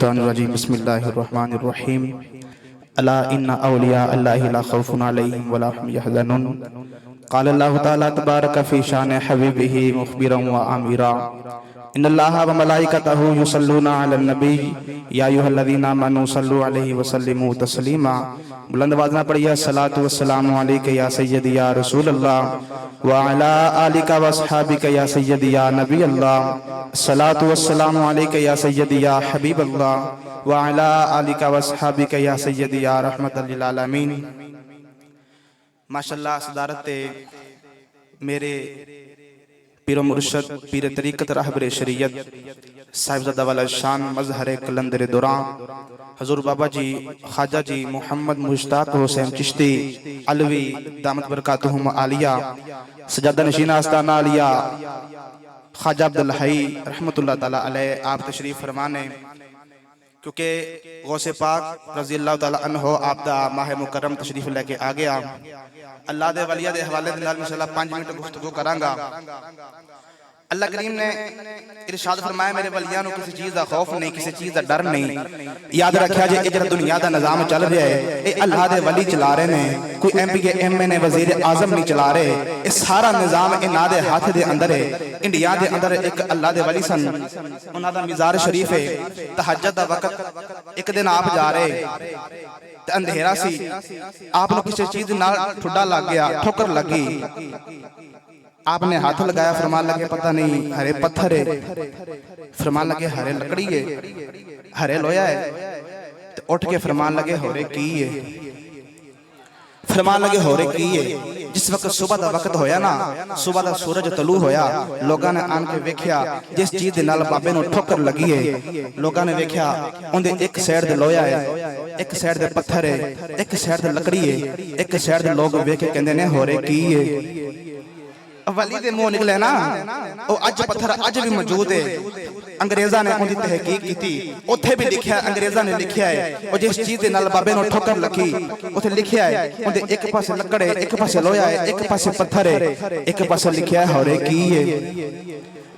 रजीम बिस्मिल्लाहिर्रहमानिर्रहीम अला इन्ना औलिया अल्लाहि ला खौफुन अलैहिम वला हुम यहज़नून क़ाल अल्लाहु तआला तबारक फ़ी शान हबीबिही मुख़बिरन व आमिरा इन्नल्लाहा व मलाइकतहु युसल्लूना अलन नबी या अय्युहल्लज़ीना आमनू सल्लु अलैहि व सल्लिमू तस्लीमा। बुलंद आवाज़ में पढ़िए सलातु वस्सलामु अलैका या सय्यदी या रसूलल्लाह व अला आलिका व अस्हाबिका या सय्यदी या नबी अल्लाह। सलातु वस्सलामु अलैका या सय्यदी या हबीब अल्लाह व अला आलिका व अस्हाबिका या सय्यदी या रहमतल लिल आलमीन। माशाअल्लाह सदारत मेरे पीर मुर्शद पीर तरीक़त रहबर शरीयत साहिबजादा वाला शान मजहर कलंदर दुरान हजूर बाबा जी ख्वाजा जी मोहम्मद मुश्ताक हुसैन चिश्ती अलवी दामत बरकातुहुम आलिया सजादा नशीन आस्ताना आलिया ख्वाजा अब्दुल हई रहमतुल्लाह ताला अलैह आप तशरीफ फरमाने। क्योंकि गौसे पाक रज़ी अल्लाह ताला अन्हो आप दा माह मुकर्रम तशरीफ लेके आ गया। अल्लाह दे वलिया दे हवाले दे नाल इंशाअल्लाह 5 मिनट गुफ्तगू करांगा। अल्लाह करीम ने इरशाद फरमाया मेरे वलियां नूं किसी चीज़ दा खौफ नहीं, किसी चीज़ दा डर नहीं। याद रखिया जे ये जिहड़ा दुनिया दा निज़ाम चल रहा है ये अल्लाह दे वली चला रहे ने, कोई MPA MNA वज़ीर आज़म नहीं चला रहे। ये सारा निज़ाम इन्हां दे हाथ दे अंदर है। इंडिया दे अंदर एक अल्लाह दे वली सन, उन्हां दा मिज़ार शरीफ है। तहज्जुद दा वक्त एक दिन आप जा रहे ते अंधेरा सी, आप नूं किसी चीज़ नाल ठुड्डा लग गया, ठोकर लगी। आपने हाथ लगाया, फरमान लगे पता नहीं हरे पत्थर है, फरमान लगे हरे लकड़ी है, हरे लोया है। तो उठ के फरमान लगे होरे की है, फरमान लगे होरे की है। जिस वक्त सुबह का वक्त होया ना, सुबह का सूरज तलू होया, लोगों ने आन के वेख्या जिस चीज दे नाल बाबे नूं ठोकर लगी है, लोगों ने वेख्या उनदे एक साइड दे लोया है, एक साइड दे पत्थर है, एक साइड दे लकड़ी है, एक साइड दे लोग वेख के कहंदे ने होरे की है। वली दे मुंह निकले ना वो अज पत्थर अज भी मौजूद है। अंग्रेजा ने उनकी तहकीक की, उत्थे भी लिखा है, अंग्रेजा ने लिखा है और जिस चीज दे नाल बाबे नूं ठोकर लगी उत्थे लिखा है उनदे एक पासे लकड़ है, एक पासे लोहा है, एक पासे पत्थर है, एक पासे लिखा है होरे की है।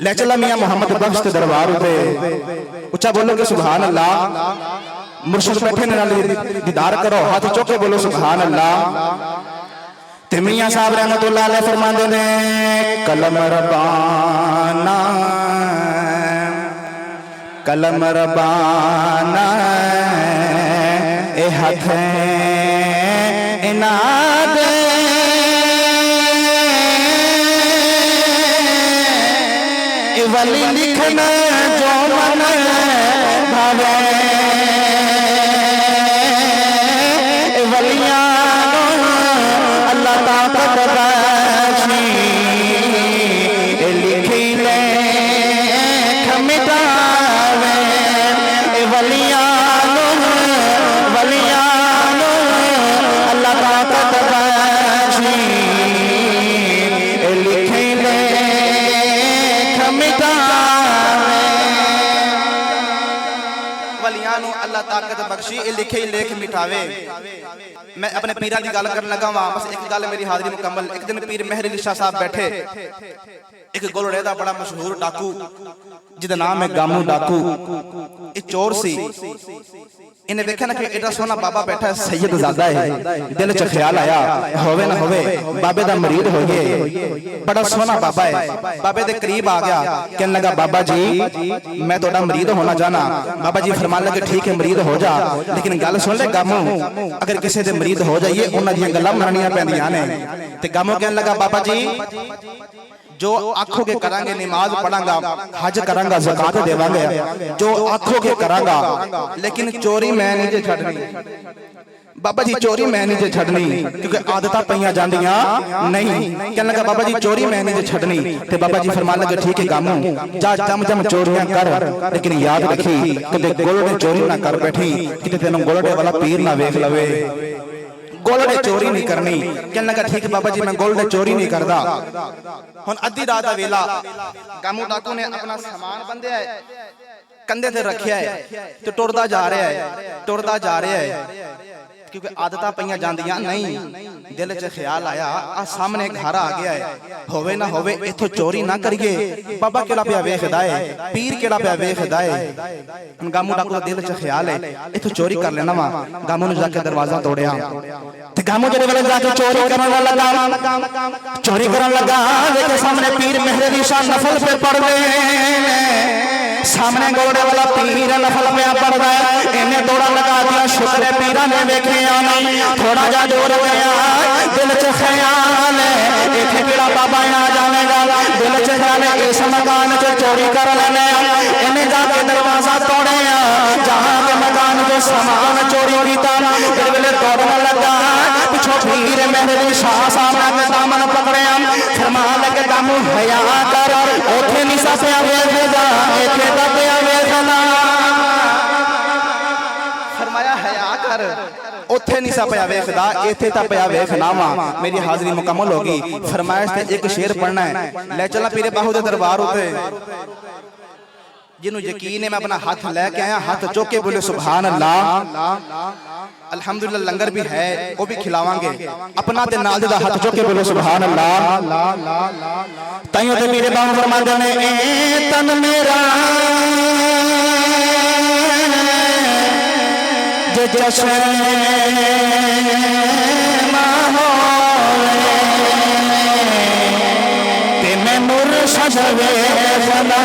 ले चला मियां मोहम्मद बख्श के दरबार पे, उच्चा बोलोगे सुभान अल्लाह। मुर्शिद बैठे ने नाल दीदार करो, हाथ चौके बोलो सुभान अल्लाह। ते मियां साहब रहमतुल्लाह अलैह फरमाते ने कलम रबाना, कलम रबाना ए हथ इनाद ए वली लिखना जो मन भावे वलियां अल्लाह ताकत बख्शी लिखी ले खमितावे वलियां अल्लाह ताकत बख्शी लिखी ले खमितावे वलियां अल्लाह ताकत बख्शी लिखे लेख मिटावे। मैं अपने पीरा की गल कर लगा वहां, बस एक गल मेरी हाजरी मुकम्मल। एक दिन पीर मेहर अली शाह साहब बैठे, एक गोलड़े का बड़ा मशहूर डाकू जिदा नाम है गामू डाकू, ये चोर सी। इन्हें देखा ना कि एडा सोना बाबा बैठा है, सैयद ज़ादा है। दिल च ख्याल आया होवे ना होवे बाबे दा मरीद हो गए, बड़ा सोना बाबा है। बाबे दे करीब आ गया, कहने लगा बाबा जी मैं तोड़ा मरीद होना चाहना। बाबा जी फरमान लगे ठीक है मरीद हो जा, लेकिन गल सुन ले गामू, अगर किसी दे मरीद हो जाइए उन्हां दी गल्लां मननियां पैंदियां ने। ते गामू कहने लगा बाबा जी जो आखोगे करांगे, नमाज पढ़ांगा, हज करांगा, ज़कात देवांगे, जो आखोगे करांगा, लेकिन चोरी मैं नहीं जे छड्डनी। बाबा जी चोरी मैं नहीं जे छड्डनी, क्योंकि आदतां पईयां जांदियां नहीं। कहने लगा बाबा जी चोरी मैं नहीं जे छड्डनी। ते बाबा जी फरमान लगे ठीक है गामू जा जम जम चोरियां कर, लेकिन याद रखी कदे गोलड़े चोरी ना कर बैठी, किते तेनों गोलड़े वाला पीर ना वेख लवे। गोलड़े चोरी नहीं करनी। कहने लगा ठीक है बाबा जी मैं गोलड़े चोरी नहीं करता। हुण अद्धी रात दा वेला, गामू डाकू ने अपना सामान बंधिया है, कंधे ते रखिया है, तो टुरदा जा रहा है, टुरदा जा रहा है। क्योंकि आदत पईयां जांदियां नहीं। दिल च ख्याल आया आ सामने घर आ गया है, होवे ना होवे इथों चोरी ना करिए, बाबा केड़ा पिया वेखदा है, पीर केड़ा पिया वेखदा है। गामू डाकू दा दिल च ख्याल है इथों चोरी कर लेना वा। गामू ने जाके दरवाजा तोड़िया ते गामू जेड़े वेले जाके चोरी करन लगा, चोरी करन लगा देखे सामने पीर मेहर अली शाह नफल पे पड़ गए। सामने गोड़े वाला पीर नफल पे पड़ गया, इन्हें दौड़ा लगा दिया, शुक्र है पीरा ने देखे आना। थोड़ा जा दूर गया, दिल च ख्याल है इथे केड़ा बाबा आ जाएगा, दिल च ख्याल है इस मकान च चोरी कर लेने। इन्हें जाके दरवाजा तोड़िया, जहां के मकान जो सामान चोरी किया फिर वेले दौड़न लगा, पिछो पीर मेहर अली शाह सामने के दामन पकड़िया, फरमान लगे कामू हया कर, ओथे नहीं सा पिया वेखदा इथे दा पिया वेखना। फरमाया हया कर, ओथे नहीं सा पिया वेखदा इथे ता पिया वेखना वा। मेरी हाजिरी मुकम्मल होगी। फरमाइश ते एक शेर पढ़ना है, ले चला पीरे बाहू दे दरबार उते। जिन्हों यकीन है मैं अपना हाथ लेके आया, हाथ चुक के बोले सुभान अल्लाह। अल्हम्दुलिल्लाह लंगर भी है वो भी खिलावांगे, अपना ते नाल दा हाथ चुक के बोले सुभान अल्लाह। ताइयों ते मेरे बाबा फरमाते ने ए तन मेरा जे जश्न माहौल ते मैं मुर्शद वेखना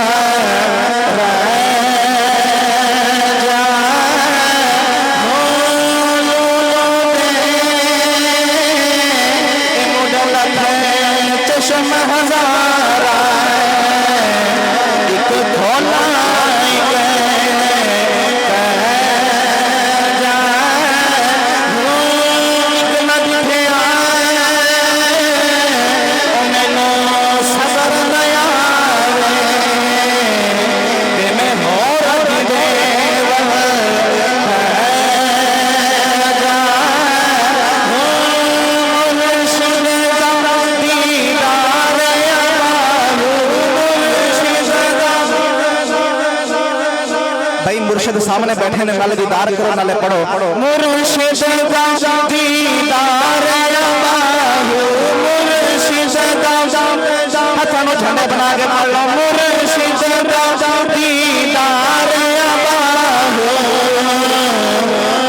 मुर्शिद सामने बैठे ने, नाले दीदार करो नाले पढ़ो मुर्शिद का दीदार मुर्शिद का हाथों में झंडे बना के पढ़ लो मुर्शिद का दीदार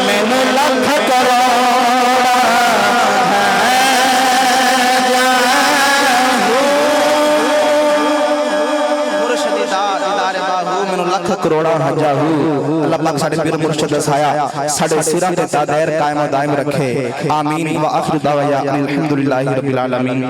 मैनू लख करो लख करोड़ा हजाहू। अल्लाह पाक साडे पीर मुर्शिद दसाया साडे सिरां ते तादैर कायम दायम रखे। आमीन व आखिर दावा या अल्हम्दुलिल्लाहि रब्बिल आलमीन।